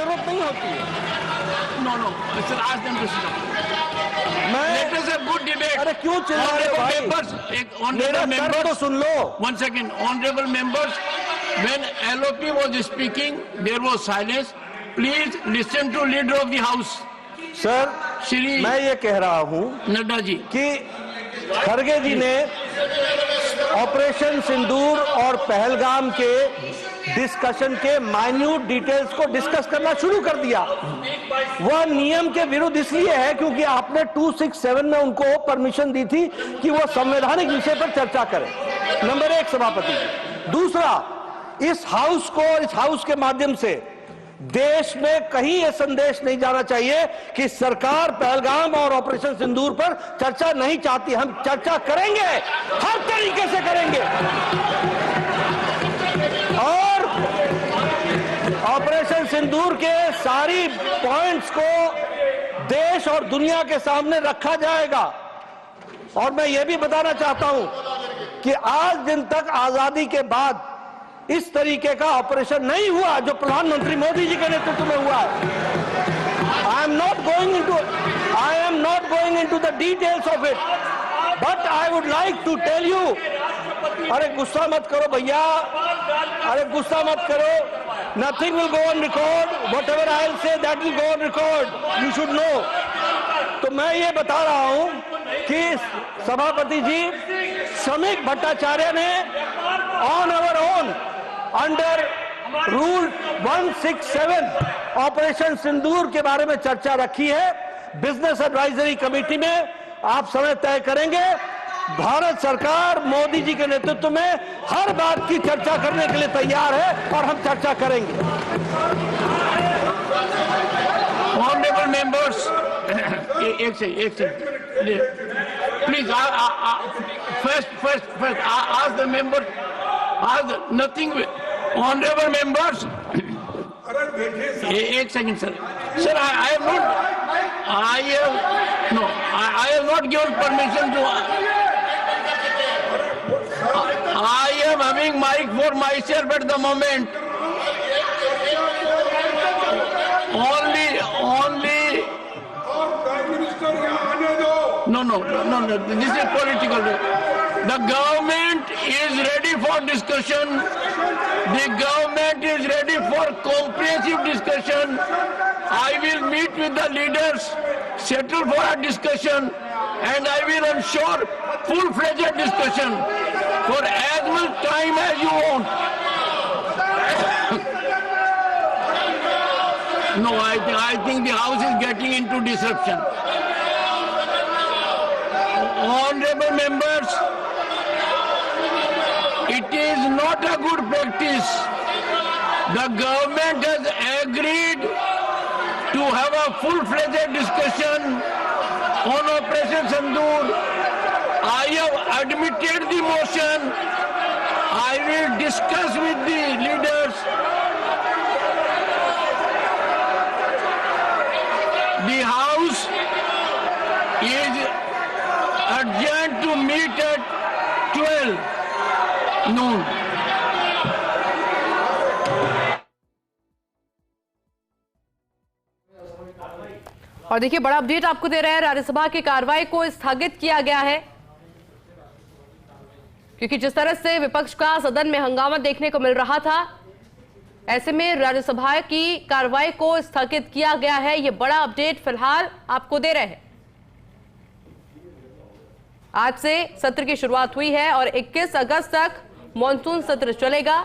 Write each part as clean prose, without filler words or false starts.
जरूरत नहीं होती है। No, no. Sir, ask them to sit down. Let us have good debate. अरे क्यों चिल्ला रहे हो भाई? Members, मेरा honorable तर्क तो members. Soon low. One second, honorable members. When LOP was speaking, there was silence. Please listen to leader of the house. Sir, Shri मैं ये कह रहा हूँ नड्डा जी कि खड़गे जी ने ऑपरेशन सिंदूर और पहलगाम के डिस्कशन के माइन्यूट डिटेल्स को डिस्कस करना शुरू कर दिया। वह नियम के विरुद्ध इसलिए है क्योंकि आपने 267 में उनको परमिशन दी थी कि वह संवैधानिक विषय पर चर्चा करें। नंबर 1 सभापति। दूसरा, इस हाउस के माध्यम से देश में कहीं यह संदेश नहीं जाना चाहिए कि सरकार पहलगाम और ऑपरेशन सिंदूर पर चर्चा नहीं चाहती। हम चर्चा करेंगे, हर तरीके से करेंगे, और ऑपरेशन सिंदूर के सारी पॉइंट्स को देश और दुनिया के सामने रखा जाएगा। और मैं यह भी बताना चाहता हूं कि आज दिन तक आजादी के बाद इस तरीके का ऑपरेशन नहीं हुआ जो प्रधानमंत्री मोदी जी के नेतृत्व में हुआ है। I am not going into the details of it, but I would like to tell you. अरे गुस्सा मत करो भैया, अरे गुस्सा मत करो। Nothing will go on record, whatever I will say that will go on record, you should know. तो मैं ये बता रहा हूं कि सभापति जी श्रमिक भट्टाचार्य ने on our own under rule 167 operation Sindoor के बारे में चर्चा रखी है बिजनेस एडवाइजरी कमेटी में। आप समय तय करेंगे। भारत सरकार मोदी जी के नेतृत्व में हर बात की चर्चा करने के लिए तैयार है और हम चर्चा करेंगे। Honorable members, एक से please first ask the members, ask nothing. Honorable members, एक second sir. Sir, I have not given permission to. I am having mic for myself at the moment. Only. No. This is political. The government is ready for discussion. The government is ready for comprehensive discussion. I will meet with the leaders, settle for a discussion, and I will ensure full-fledged discussion for as much time as you want. No, I think the house is getting into disruption. Honorable members, it is not a good practice. The government has agreed to have a full-fledged discussion on Operation Sindoor. I have admitted the motion. I will discuss with the leaders. The House is adjourned to meet at 12 noon. और देखिए बड़ा update आपको दे रहे हैं, राज्यसभा की कार्रवाई को स्थगित किया गया है क्योंकि जिस तरह से विपक्ष का सदन में हंगामा देखने को मिल रहा था, ऐसे में राज्यसभा की कार्रवाई को स्थगित किया गया है। यह बड़ा अपडेट फिलहाल आपको दे रहे हैं। आज से सत्र की शुरुआत हुई है और 21 अगस्त तक मॉनसून सत्र चलेगा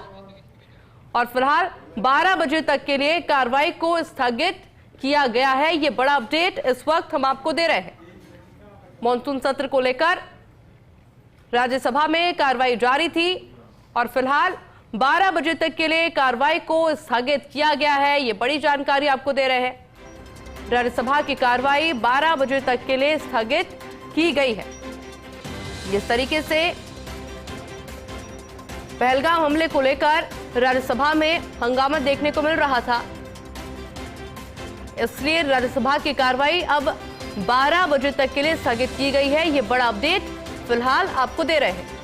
और फिलहाल 12 बजे तक के लिए कार्रवाई को स्थगित किया गया है। यह बड़ा अपडेट इस वक्त हम आपको दे रहे हैं। मॉनसून सत्र को लेकर राज्यसभा में कार्रवाई जारी थी और फिलहाल 12 बजे तक के लिए कार्रवाई को स्थगित किया गया है। यह बड़ी जानकारी आपको दे रहे हैं। राज्यसभा की कार्रवाई 12 बजे तक के लिए स्थगित की गई है। जिस तरीके से पहलगाम हमले को लेकर राज्यसभा में हंगामा देखने को मिल रहा था, इसलिए राज्यसभा की कार्रवाई अब 12 बजे तक के लिए स्थगित की गई है। यह बड़ा अपडेट फिलहाल आपको दे रहे हैं।